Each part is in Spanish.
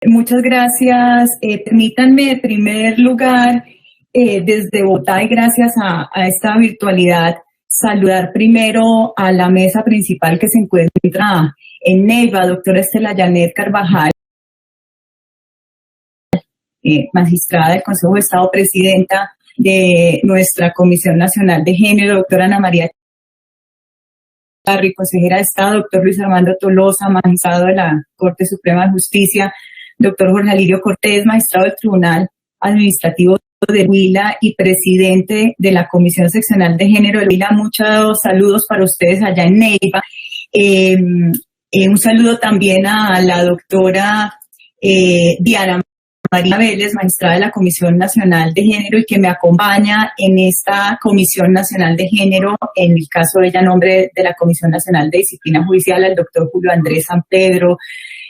Muchas gracias. Permítanme, en primer lugar, desde Bogotá y gracias a esta virtualidad, saludar primero a la mesa principal que se encuentra en Neiva, doctora Estela Janet Carvajal, magistrada del Consejo de Estado, presidenta de nuestra Comisión Nacional de Género, doctora Ana María Charri, consejera de Estado, doctor Luis Armando Tolosa, magistrado de la Corte Suprema de Justicia, doctor Jorge Alirio Cortés, magistrado del Tribunal Administrativo de Huila y presidente de la Comisión Seccional de Género de Huila. Muchos saludos para ustedes allá en Neiva. Un saludo también a la doctora Diana María Vélez, magistrada de la Comisión Nacional de Género y que me acompaña en esta Comisión Nacional de Género, en el caso de ella, nombre de la Comisión Nacional de Disciplina Judicial, al doctor Julio Andrés San Pedro,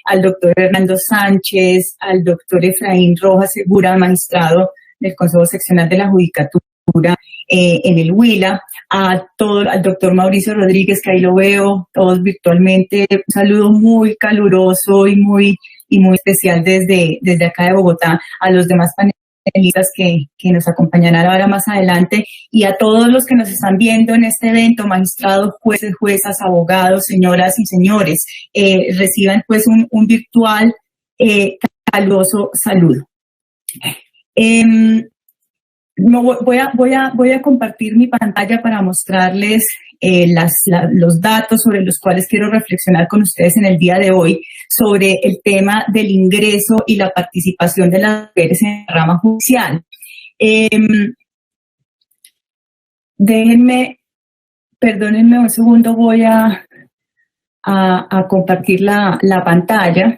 al doctor Hernando Sánchez, al doctor Efraín Rojas Segura, magistrado del Consejo Seccional de la Judicatura en el Huila, al doctor Mauricio Rodríguez, que ahí lo veo, todos virtualmente. Un saludo muy caluroso y muy especial desde acá de Bogotá, a los demás panelistas que nos acompañarán ahora más adelante, y a todos los que nos están viendo en este evento, magistrados, jueces, juezas, abogados, señoras y señores. Reciban pues un virtual caluroso saludo. Voy a compartir mi pantalla para mostrarles los datos sobre los cuales quiero reflexionar con ustedes en el día de hoy sobre el tema del ingreso y la participación de las mujeres en la rama judicial. Perdónenme un segundo, voy a compartir la pantalla.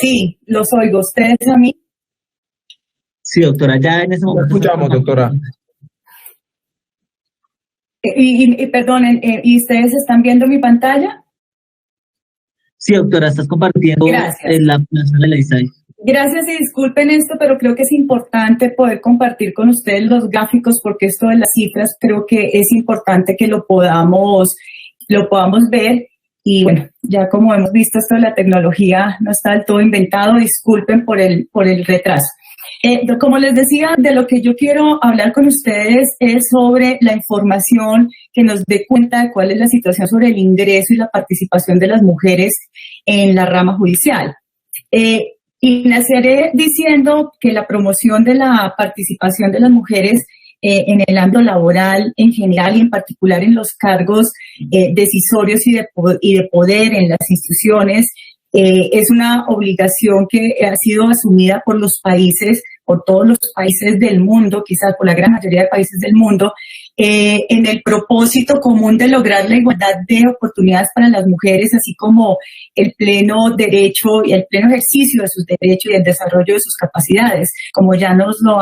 Sí, los oigo. ¿Ustedes a mí? Sí, doctora, ya en ese momento. Escuchamos, doctora. Perdonen, ¿y ustedes están viendo mi pantalla? Sí, doctora, estás compartiendo Gracias. la sala de la ISAI. Gracias y disculpen esto, pero creo que es importante poder compartir con ustedes los gráficos porque esto de las cifras creo que es importante que lo podamos ver. Y bueno, ya como hemos visto, esto de la tecnología no está del todo inventado, disculpen por el retraso. Como les decía, de lo que yo quiero hablar con ustedes es sobre la información que nos dé cuenta de cuál es la situación sobre el ingreso y la participación de las mujeres en la rama judicial. Iniciaré diciendo que la promoción de la participación de las mujeres en el ámbito laboral en general y en particular en los cargos decisorios y de poder en las instituciones es una obligación que ha sido asumida por todos los países del mundo, quizás por la gran mayoría de países del mundo, en el propósito común de lograr la igualdad de oportunidades para las mujeres, así como el pleno derecho y el pleno ejercicio de sus derechos y el desarrollo de sus capacidades, como ya nos lo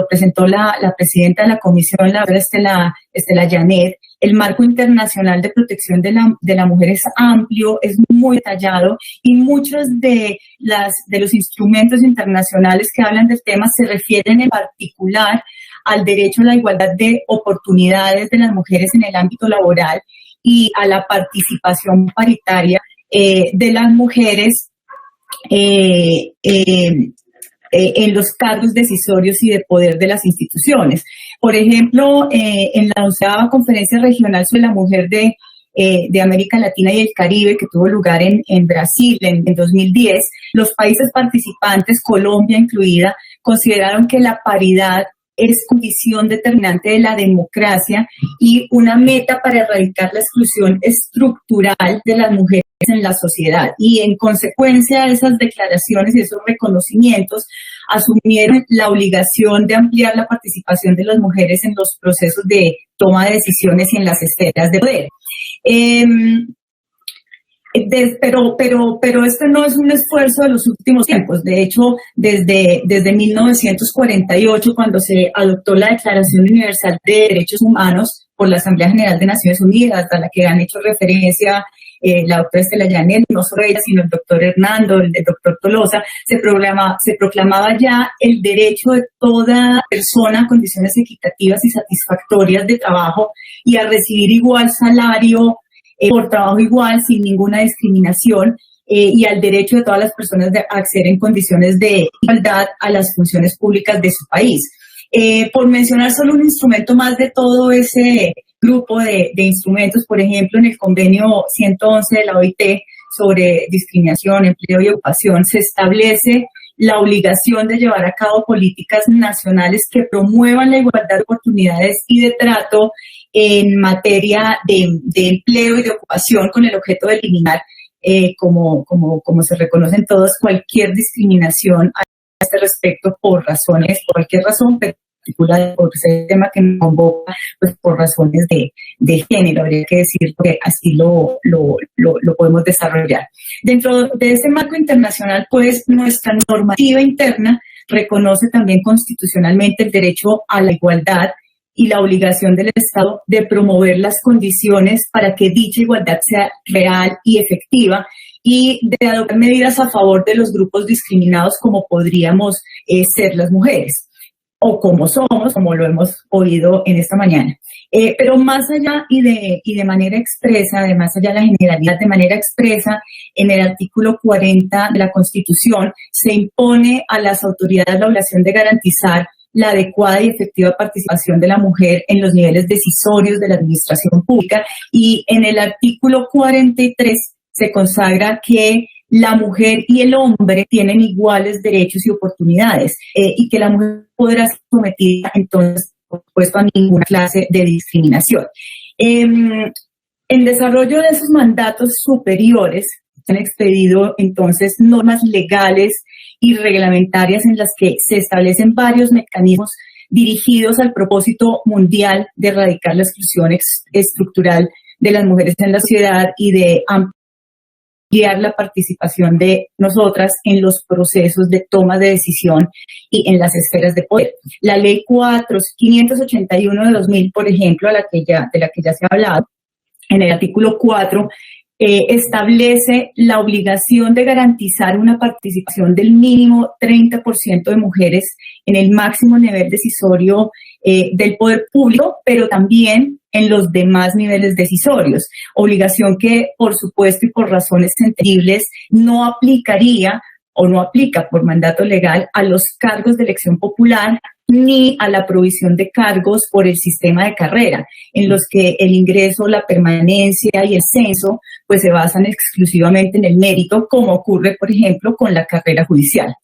presentó la presidenta de la comisión, la doctora Estela Llanet. El marco internacional de protección de la mujer es amplio, es muy detallado y muchos de los instrumentos internacionales que hablan del tema se refieren en particular al derecho a la igualdad de oportunidades de las mujeres en el ámbito laboral y a la participación paritaria de las mujeres en los cargos decisorios y de poder de las instituciones. Por ejemplo, en la 11ª Conferencia Regional sobre la Mujer de América Latina y el Caribe, que tuvo lugar en Brasil en 2010, los países participantes, Colombia incluida, consideraron que la paridad es condición determinante de la democracia y una meta para erradicar la exclusión estructural de las mujeres en la sociedad. Y en consecuencia de esas declaraciones y esos reconocimientos, asumieron la obligación de ampliar la participación de las mujeres en los procesos de toma de decisiones y en las esferas de poder. Pero este no es un esfuerzo de los últimos tiempos. De hecho, desde 1948, cuando se adoptó la Declaración Universal de Derechos Humanos por la Asamblea General de Naciones Unidas, a la que han hecho referencia la doctora Estela Llanet, no solo ella, sino el doctor Hernando, el doctor Tolosa, se proclamaba ya el derecho de toda persona a condiciones equitativas y satisfactorias de trabajo y a recibir igual salario por trabajo igual, sin ninguna discriminación, y al derecho de todas las personas de acceder en condiciones de igualdad a las funciones públicas de su país. Por mencionar solo un instrumento más de todo ese grupo de instrumentos, por ejemplo, en el convenio 111 de la OIT sobre discriminación, empleo y ocupación, se establece la obligación de llevar a cabo políticas nacionales que promuevan la igualdad de oportunidades y de trato en materia de empleo y de ocupación con el objeto de eliminar, como se reconocen todos, cualquier discriminación a este respecto por cualquier razón, particular por ese tema que nos convoca, pues por razones de género, habría que decir, porque así lo podemos desarrollar. Dentro de ese marco internacional, pues nuestra normativa interna reconoce también constitucionalmente el derecho a la igualdad y la obligación del Estado de promover las condiciones para que dicha igualdad sea real y efectiva y de adoptar medidas a favor de los grupos discriminados como podríamos ser las mujeres, o como somos, como lo hemos oído en esta mañana. Pero más allá y de manera expresa, de más allá de la generalidad, de manera expresa, en el artículo 40 de la Constitución se impone a las autoridades la obligación de garantizar la adecuada y efectiva participación de la mujer en los niveles decisorios de la administración pública, y en el artículo 43 se consagra que la mujer y el hombre tienen iguales derechos y oportunidades y que la mujer podrá ser sometida entonces, por supuesto, a ninguna clase de discriminación. En desarrollo de esos mandatos superiores se han expedido entonces normas legales y reglamentarias en las que se establecen varios mecanismos dirigidos al propósito mundial de erradicar la exclusión estructural de las mujeres en la sociedad y de ampliar la participación de nosotras en los procesos de toma de decisión y en las esferas de poder. La Ley 581 de 2000, por ejemplo, de la que ya se ha hablado, en el artículo 4, establece la obligación de garantizar una participación del mínimo 30% de mujeres en el máximo nivel decisorio del poder público, pero también en los demás niveles decisorios. Obligación que, por supuesto y por razones entendibles, no aplicaría o no aplica por mandato legal a los cargos de elección popular ni a la provisión de cargos por el sistema de carrera, en los que el ingreso, la permanencia y el censo pues se basan exclusivamente en el mérito, como ocurre, por ejemplo, con la carrera judicial.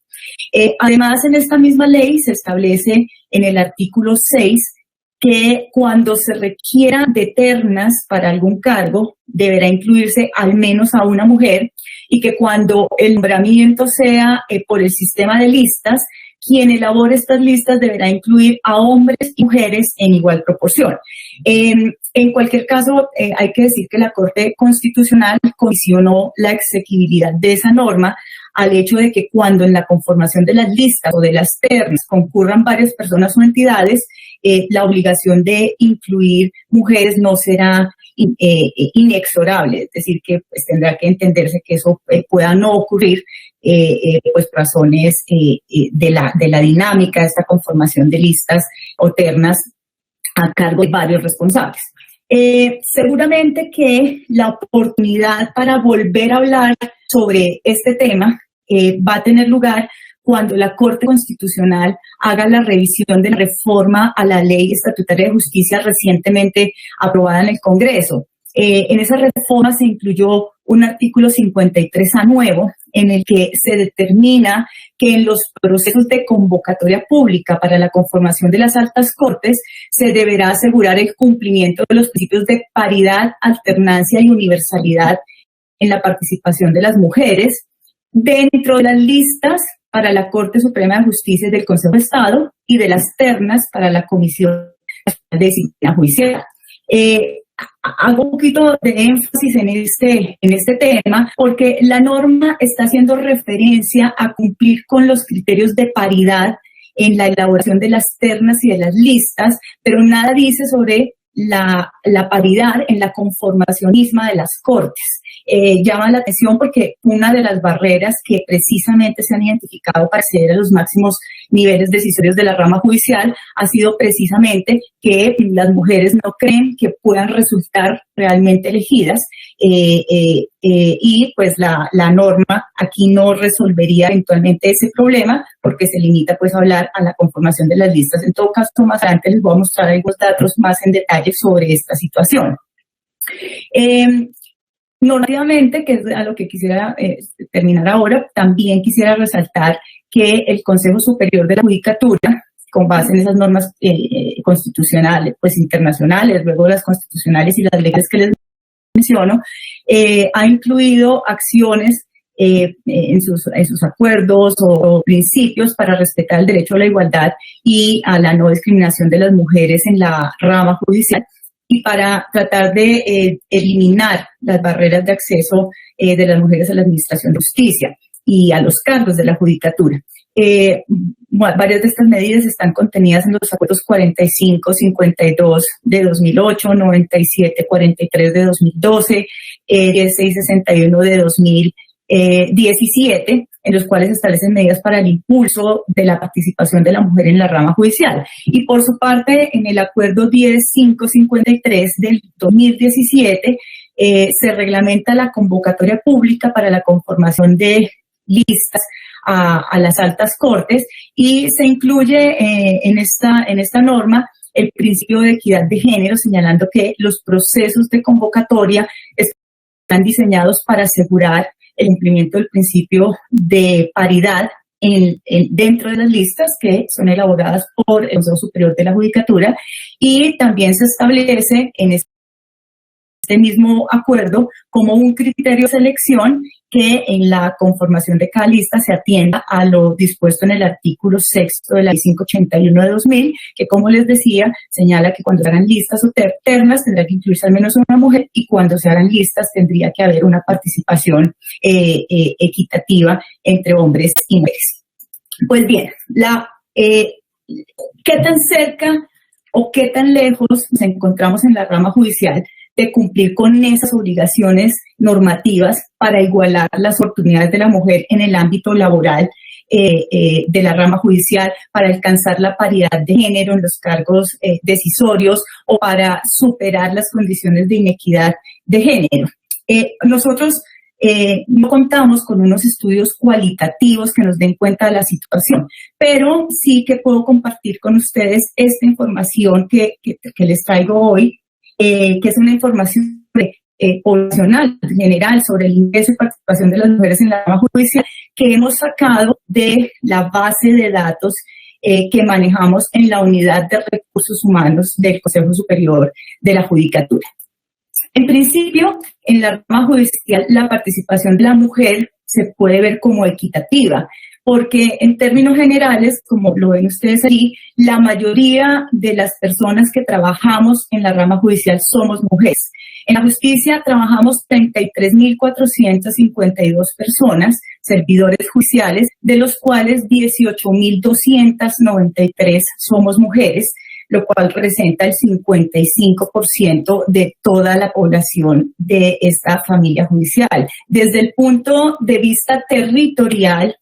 Además, en esta misma ley se establece en el artículo 6 que cuando se requiera de ternas para algún cargo, deberá incluirse al menos a una mujer, y que cuando el nombramiento sea por el sistema de listas, quien elabore estas listas deberá incluir a hombres y mujeres en igual proporción. En cualquier caso, hay que decir que la Corte Constitucional condicionó la exequibilidad de esa norma al hecho de que cuando en la conformación de las listas o de las ternas concurran varias personas o entidades, la obligación de incluir mujeres no será inexorable, es decir, que pues, tendrá que entenderse que eso pueda no ocurrir pues razones de la dinámica de esta conformación de listas o ternas a cargo de varios responsables. Seguramente que la oportunidad para volver a hablar sobre este tema va a tener lugar cuando la Corte Constitucional haga la revisión de la reforma a la Ley Estatutaria de Justicia recientemente aprobada en el Congreso. En esa reforma se incluyó un artículo 53A nuevo en el que se determina que en los procesos de convocatoria pública para la conformación de las altas cortes se deberá asegurar el cumplimiento de los principios de paridad, alternancia y universalidad en la participación de las mujeres dentro de las listas para la Corte Suprema de Justicia del Consejo de Estado y de las ternas para la Comisión de Disciplina Judicial. Hago un poquito de énfasis en este tema porque la norma está haciendo referencia a cumplir con los criterios de paridad en la elaboración de las ternas y de las listas, pero nada dice sobre la paridad en la conformación misma de las cortes. Llama la atención porque una de las barreras que precisamente se han identificado para acceder a los máximos niveles decisorios de la rama judicial ha sido precisamente que las mujeres no creen que puedan resultar realmente elegidas y pues la norma aquí no resolvería eventualmente ese problema porque se limita pues a hablar a la conformación de las listas. En todo caso, más adelante les voy a mostrar algunos datos más en detalle sobre esta situación. Normativamente, que es a lo que quisiera terminar ahora, también quisiera resaltar que el Consejo Superior de la Judicatura, con base en esas normas constitucionales, pues internacionales, luego las constitucionales y las leyes que les menciono, ha incluido acciones en sus acuerdos o principios para respetar el derecho a la igualdad y a la no discriminación de las mujeres en la rama judicial, y para tratar de eliminar las barreras de acceso de las mujeres a la administración de justicia y a los cargos de la judicatura. Varias de estas medidas están contenidas en los acuerdos 45, 52 de 2008, 97, 43 de 2012, 16, 61 de 2017, en los cuales se establecen medidas para el impulso de la participación de la mujer en la rama judicial. Y por su parte, en el acuerdo 10.553 del 2017, se reglamenta la convocatoria pública para la conformación de listas a las altas cortes y se incluye en esta norma el principio de equidad de género, señalando que los procesos de convocatoria están diseñados para asegurar el cumplimiento del principio de paridad dentro de las listas que son elaboradas por el Consejo Superior de la Judicatura, y también se establece en este mismo acuerdo como un criterio de selección que en la conformación de cada lista se atienda a lo dispuesto en el artículo 6 de la Ley 581 de 2000, que, como les decía, señala que cuando se hagan listas o ternas tendrá que incluirse al menos una mujer, y cuando se hagan listas tendría que haber una participación equitativa entre hombres y mujeres. Pues bien, ¿qué tan cerca o qué tan lejos nos encontramos en la rama judicial de cumplir con esas obligaciones normativas para igualar las oportunidades de la mujer en el ámbito laboral de la rama judicial, para alcanzar la paridad de género en los cargos decisorios o para superar las condiciones de inequidad de género. Nosotros no contamos con unos estudios cualitativos que nos den cuenta de la situación, pero sí que puedo compartir con ustedes esta información que les traigo hoy, que es una información poblacional general sobre el ingreso y participación de las mujeres en la rama judicial que hemos sacado de la base de datos que manejamos en la Unidad de Recursos Humanos del Consejo Superior de la Judicatura. En principio, en la rama judicial, la participación de la mujer se puede ver como equitativa, porque en términos generales, como lo ven ustedes aquí, la mayoría de las personas que trabajamos en la rama judicial somos mujeres. En la justicia trabajamos 33.452 personas, servidores judiciales, de los cuales 18.293 somos mujeres, lo cual representa el 55% de toda la población de esta familia judicial. Desde el punto de vista territorial,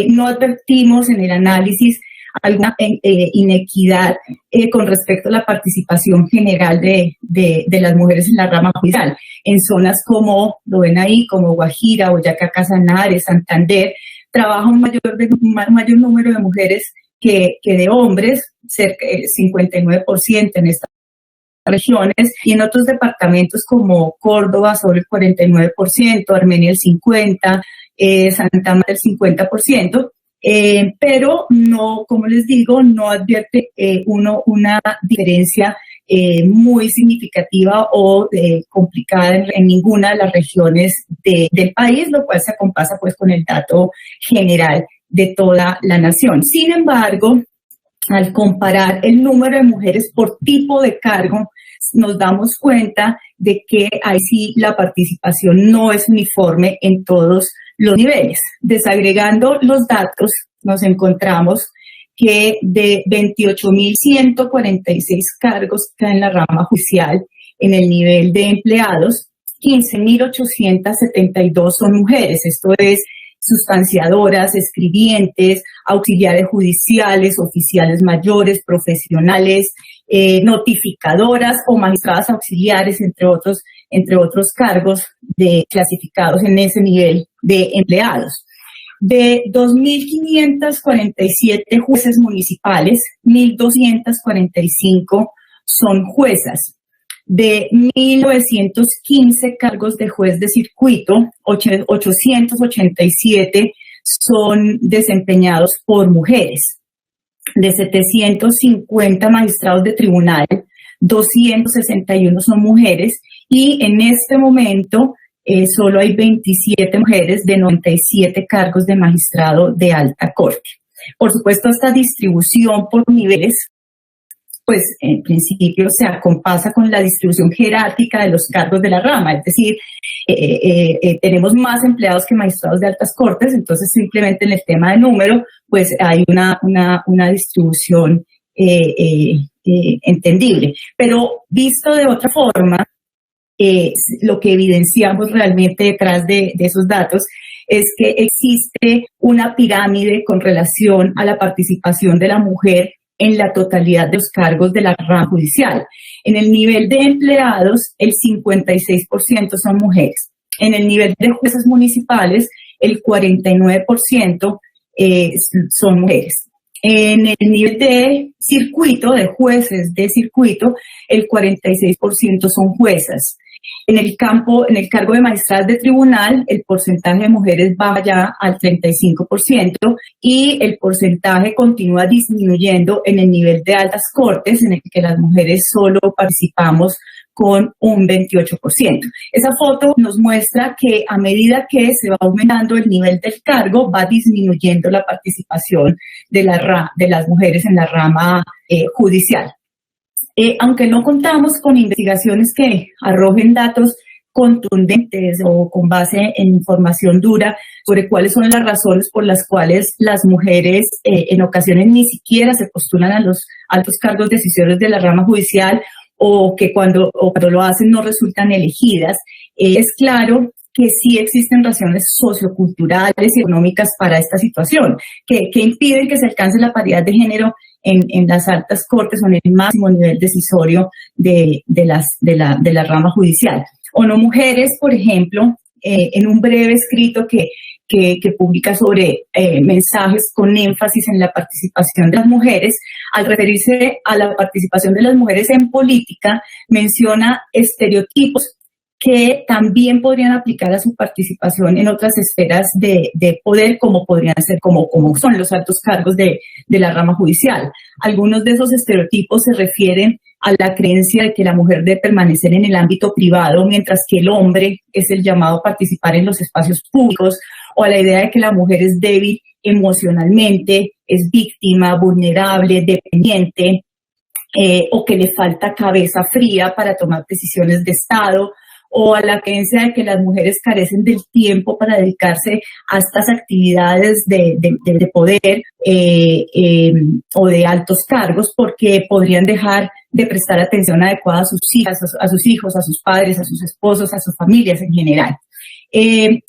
no advertimos en el análisis alguna inequidad con respecto a la participación general de las mujeres en la rama judicial. En zonas como, lo ven ahí, como Guajira, Boyacá, Casanare, Santander, trabaja un mayor número de mujeres que de hombres, cerca del 59% en estas regiones, y en otros departamentos como Córdoba sobre el 49%, Armenia el 50%, Santa Marta el 50%, pero no, como les digo, no advierte una diferencia muy significativa o complicada en ninguna de las regiones del país, lo cual se acompasa pues con el dato general de toda la nación. Sin embargo, al comparar el número de mujeres por tipo de cargo, nos damos cuenta de que ahí sí la participación no es uniforme en todos los niveles. Desagregando los datos, nos encontramos que de 28.146 cargos que hay en la rama judicial, en el nivel de empleados, 15.872 son mujeres. Esto es sustanciadoras, escribientes, auxiliares judiciales, oficiales mayores, profesionales, notificadoras o magistradas auxiliares, entre otros cargos clasificados en ese nivel de empleados. De 2.547 jueces municipales, 1.245 son juezas. De 1.915 cargos de juez de circuito, 887 son desempeñados por mujeres. De 750 magistrados de tribunal, 261 son mujeres, y en este momento solo hay 27 mujeres de 97 cargos de magistrado de alta corte. Por supuesto, esta distribución por niveles, pues en principio se acompasa con la distribución jerárquica de los cargos de la rama, es decir, tenemos más empleados que magistrados de altas cortes, entonces simplemente en el tema de número, pues hay una distribución entendible. Pero visto de otra forma, lo que evidenciamos realmente detrás de esos datos es que existe una pirámide con relación a la participación de la mujer en la totalidad de los cargos de la rama judicial. En el nivel de empleados, el 56% son mujeres. En el nivel de jueces municipales, el 49% son mujeres. En el nivel de circuito, de jueces de circuito, el 46% son juezas. En el cargo de magistradas de tribunal, el porcentaje de mujeres baja ya al 35% y el porcentaje continúa disminuyendo en el nivel de altas cortes, en el que las mujeres solo participamos con un 28%. Esa foto nos muestra que a medida que se va aumentando el nivel del cargo, va disminuyendo la participación de las mujeres en la rama judicial. Aunque no contamos con investigaciones que arrojen datos contundentes o con base en información dura sobre cuáles son las razones por las cuales las mujeres en ocasiones ni siquiera se postulan a los altos cargos decisorios de la rama judicial, o cuando lo hacen no resultan elegidas. Es claro que sí existen razones socioculturales y económicas para esta situación, que impiden que se alcance la paridad de género en las altas cortes o en el máximo nivel decisorio de la rama judicial. ONU Mujeres, por ejemplo, en un breve escrito que publica sobre mensajes con énfasis en la participación de las mujeres, al referirse a la participación de las mujeres en política, menciona estereotipos que también podrían aplicar a su participación en otras esferas de poder, como podrían ser, como son los altos cargos de la rama judicial. Algunos de esos estereotipos se refieren a la creencia de que la mujer debe permanecer en el ámbito privado, mientras que el hombre es el llamado a participar en los espacios públicos, o a la idea de que la mujer es débil emocionalmente, es víctima, vulnerable, dependiente, o que le falta cabeza fría para tomar decisiones de Estado, o a la creencia de que las mujeres carecen del tiempo para dedicarse a estas actividades de poder o de altos cargos, porque podrían dejar de prestar atención adecuada a sus hijas, a sus hijos, a sus padres, a sus esposos, a sus familias en general.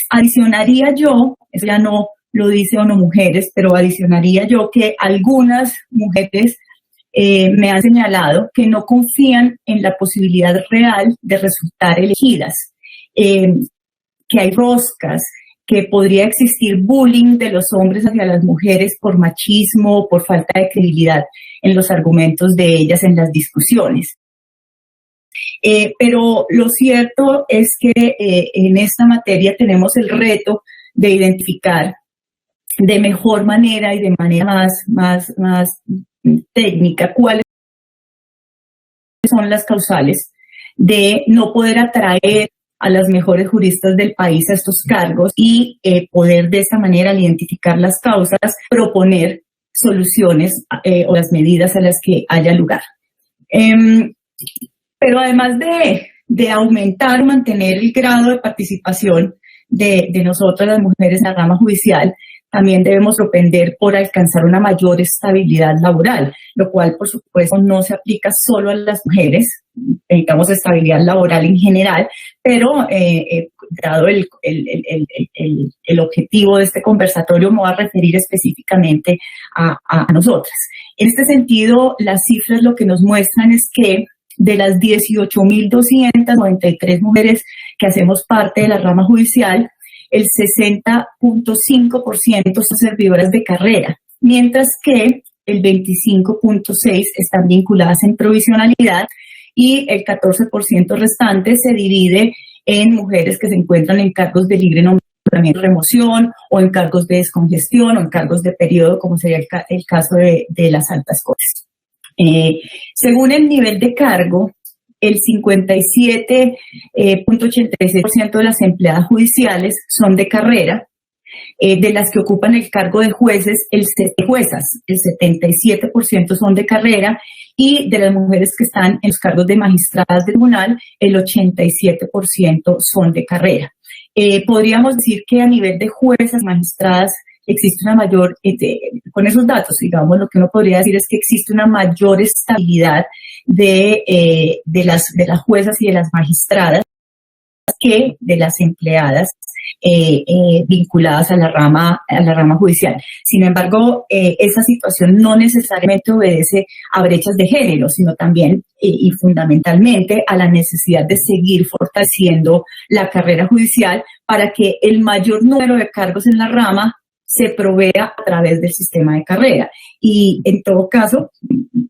Adicionaría yo, eso ya no lo dice ONU Mujeres, pero adicionaría yo que algunas mujeres me han señalado que no confían en la posibilidad real de resultar elegidas, que hay roscas, que podría existir bullying de los hombres hacia las mujeres por machismo o por falta de credibilidad en los argumentos de ellas en las discusiones. Pero lo cierto es que en esta materia tenemos el reto de identificar de mejor manera y de manera más técnica cuáles son las causales de no poder atraer a las mejores juristas del país a estos cargos y poder de esta manera, al identificar las causas, proponer soluciones o las medidas a las que haya lugar. Pero además de aumentar o mantener el grado de participación de nosotras las mujeres en la rama judicial, también debemos propender por alcanzar una mayor estabilidad laboral, lo cual, por supuesto, no se aplica solo a las mujeres, necesitamos estabilidad laboral en general, pero dado el objetivo de este conversatorio, me voy a referir específicamente a nosotras. En este sentido, las cifras lo que nos muestran es que de las 18.293 mujeres que hacemos parte de la rama judicial, el 60.5% son servidoras de carrera, mientras que el 25.6% están vinculadas en provisionalidad y el 14% restante se divide en mujeres que se encuentran en cargos de libre nombramiento, remoción, o en cargos de descongestión, o en cargos de periodo, como sería el caso de las altas cortes. Según el nivel de cargo, el 57.86% de las empleadas judiciales son de carrera, de las que ocupan el cargo de jueces, el 77% son de carrera, y de las mujeres que están en los cargos de magistradas del tribunal, el 87% son de carrera. Podríamos decir que a nivel de juezas, magistradas, existe una mayor, con esos datos, digamos, lo que uno podría decir es que existe una mayor estabilidad de las juezas y de las magistradas que de las empleadas vinculadas a la rama judicial. Sin embargo, esa situación no necesariamente obedece a brechas de género, sino también y fundamentalmente a la necesidad de seguir fortaleciendo la carrera judicial para que el mayor número de cargos en la rama se provea a través del sistema de carrera. Y en todo caso,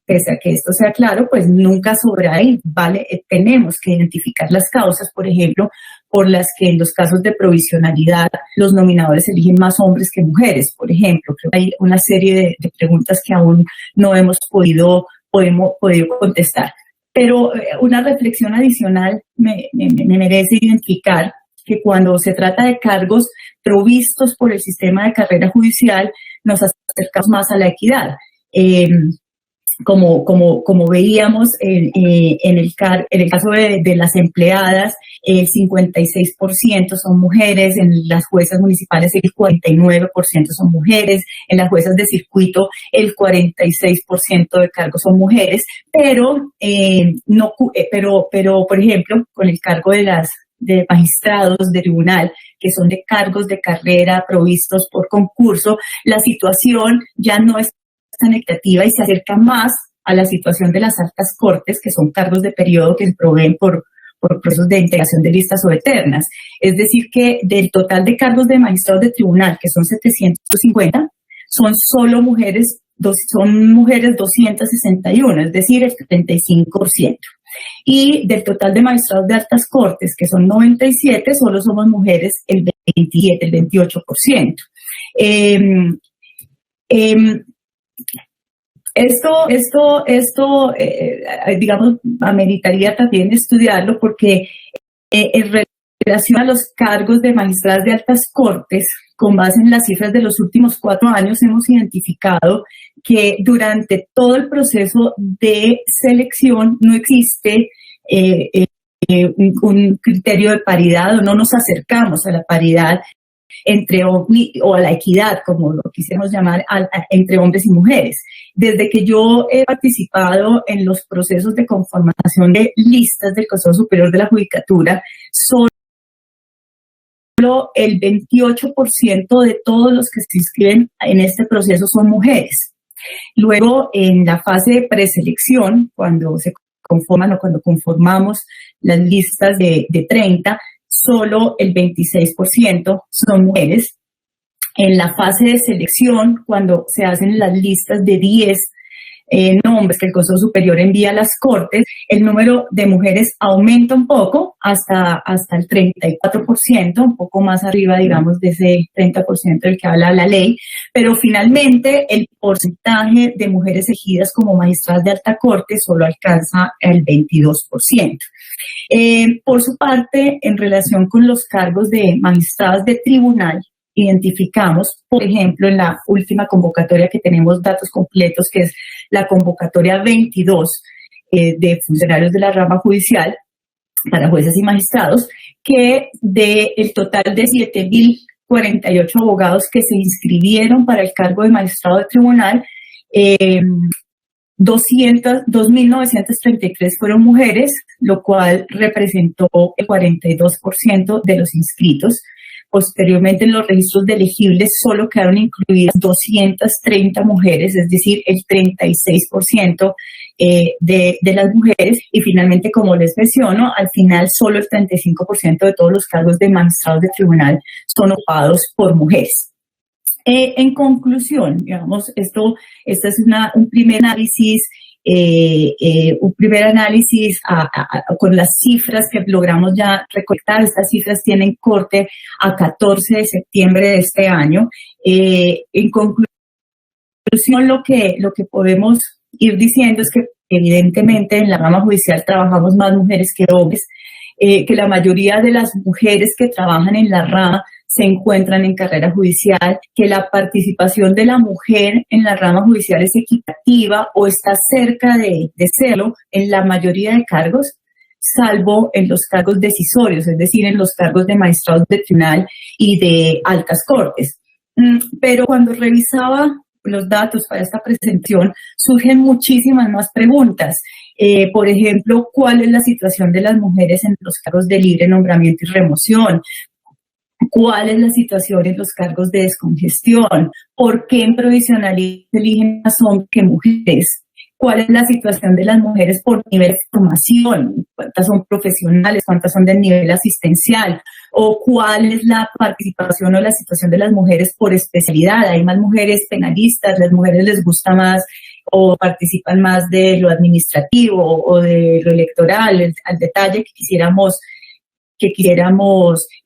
pese a que esto sea claro, pues nunca sobra ahí, ¿vale? Tenemos que identificar las causas, por ejemplo, por las que en los casos de provisionalidad los nominadores eligen más hombres que mujeres, por ejemplo. Creo que hay una serie de preguntas que aún no hemos podido contestar. Pero una reflexión adicional me merece identificar que cuando se trata de cargos provistos por el sistema de carrera judicial, nos acercamos más a la equidad. como veíamos en el caso de las empleadas, el 56% son mujeres, en las juezas municipales el 49% son mujeres, en las juezas de circuito el 46% de cargos son mujeres, pero por ejemplo, con el cargo de magistrados de tribunal, que son de cargos de carrera provistos por concurso, la situación ya no es tan equitativa y se acerca más a la situación de las altas cortes, que son cargos de periodo que se proveen por procesos de integración de listas o eternas. Es decir, que del total de cargos de magistrados de tribunal, que son 750, son mujeres 261, es decir, el 75%. Y del total de magistrados de altas cortes, que son 97, solo somos mujeres el 27, el 28%. Esto, digamos, ameritaría también estudiarlo porque en relación a los cargos de magistradas de altas cortes, con base en las cifras de los últimos 4 años, hemos identificado que durante todo el proceso de selección no existe un criterio de paridad, o no nos acercamos a la paridad o a la equidad, como lo quisiéramos llamar, entre hombres y mujeres. Desde que yo he participado en los procesos de conformación de listas del Consejo Superior de la Judicatura, solo el 28% de todos los que se inscriben en este proceso son mujeres. Luego, en la fase de preselección, cuando conformamos las listas de 30, solo el 26% son mujeres. En la fase de selección, cuando se hacen las listas de 10 nombres que el Consejo Superior envía a las Cortes, el número de mujeres aumenta un poco hasta el 34%, un poco más arriba, digamos, de ese 30% del que habla la ley, pero finalmente el porcentaje de mujeres elegidas como magistradas de alta corte solo alcanza el 22%. Por su parte, en relación con los cargos de magistradas de tribunal, identificamos, por ejemplo, en la última convocatoria que tenemos datos completos, que es la convocatoria 22 de funcionarios de la rama judicial para jueces y magistrados, que del total de 7.048 abogados que se inscribieron para el cargo de magistrado de tribunal, 2.933 fueron mujeres, lo cual representó el 42% de los inscritos. Posteriormente, en los registros de elegibles solo quedaron incluidas 230 mujeres, es decir, el 36% de las mujeres. Y finalmente, como les menciono, al final solo el 35% de todos los cargos de magistrados de tribunal son ocupados por mujeres. En conclusión, digamos, este es un primer análisis. Con las cifras que logramos ya recolectar. Estas cifras tienen corte a 14 de septiembre de este año. En conclusión, lo que podemos ir diciendo es que evidentemente en la rama judicial trabajamos más mujeres que hombres, que la mayoría de las mujeres que trabajan en la rama se encuentran en carrera judicial, que la participación de la mujer en la rama judicial es equitativa o está cerca de serlo en la mayoría de cargos, salvo en los cargos decisorios, es decir, en los cargos de magistrados de tribunal y de altas cortes. Pero cuando revisaba los datos para esta presentación, surgen muchísimas más preguntas. Por ejemplo, ¿cuál es la situación de las mujeres en los cargos de libre nombramiento y remoción? ¿Cuál es la situación en los cargos de descongestión? ¿Por qué en provisionalidad eligen más hombres que mujeres? ¿Cuál es la situación de las mujeres por nivel de formación? ¿Cuántas son profesionales? ¿Cuántas son del nivel asistencial? ¿O cuál es la participación o la situación de las mujeres por especialidad? ¿Hay más mujeres penalistas? ¿Las mujeres les gusta más o participan más de lo administrativo o de lo electoral? Al detalle que quisiéramos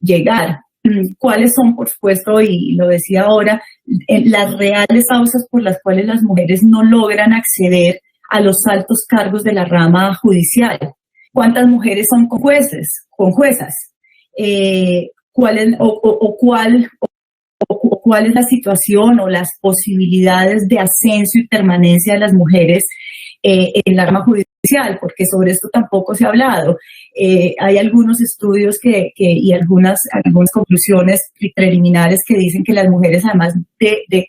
llegar. ¿Cuáles son, por supuesto, y lo decía ahora, las reales causas por las cuales las mujeres no logran acceder a los altos cargos de la rama judicial? ¿Cuántas mujeres son juezas? ¿Cuál es la situación o las posibilidades de ascenso y permanencia de las mujeres en la rama judicial, porque sobre esto tampoco se ha hablado. Hay algunos estudios y algunas conclusiones preliminares que dicen que las mujeres, además de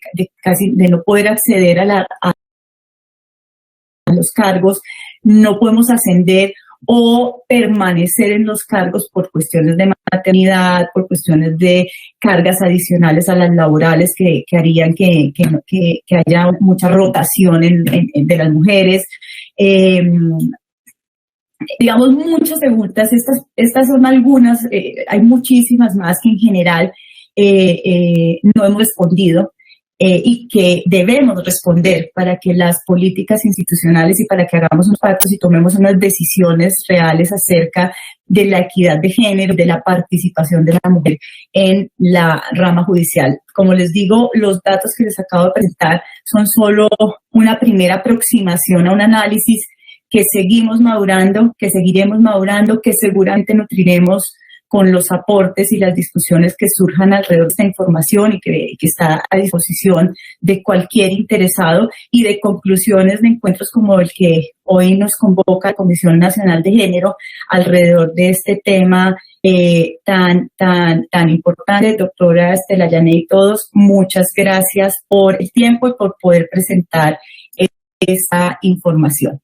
no poder acceder a los cargos, no podemos ascender o permanecer en los cargos por cuestiones de maternidad, por cuestiones de cargas adicionales a las laborales que harían que haya mucha rotación de las mujeres. Digamos, muchas preguntas, estas son algunas, hay muchísimas más que en general no hemos respondido. Y que debemos responder para que las políticas institucionales y para que hagamos unos pactos y tomemos unas decisiones reales acerca de la equidad de género, de la participación de la mujer en la rama judicial. Como les digo, los datos que les acabo de presentar son solo una primera aproximación a un análisis que seguimos madurando, que seguiremos madurando, que seguramente nutriremos con los aportes y las discusiones que surjan alrededor de esta información y que está a disposición de cualquier interesado, y de conclusiones de encuentros como el que hoy nos convoca la Comisión Nacional de Género alrededor de este tema tan importante. Doctora Estela Llané y todos, muchas gracias por el tiempo y por poder presentar esta información.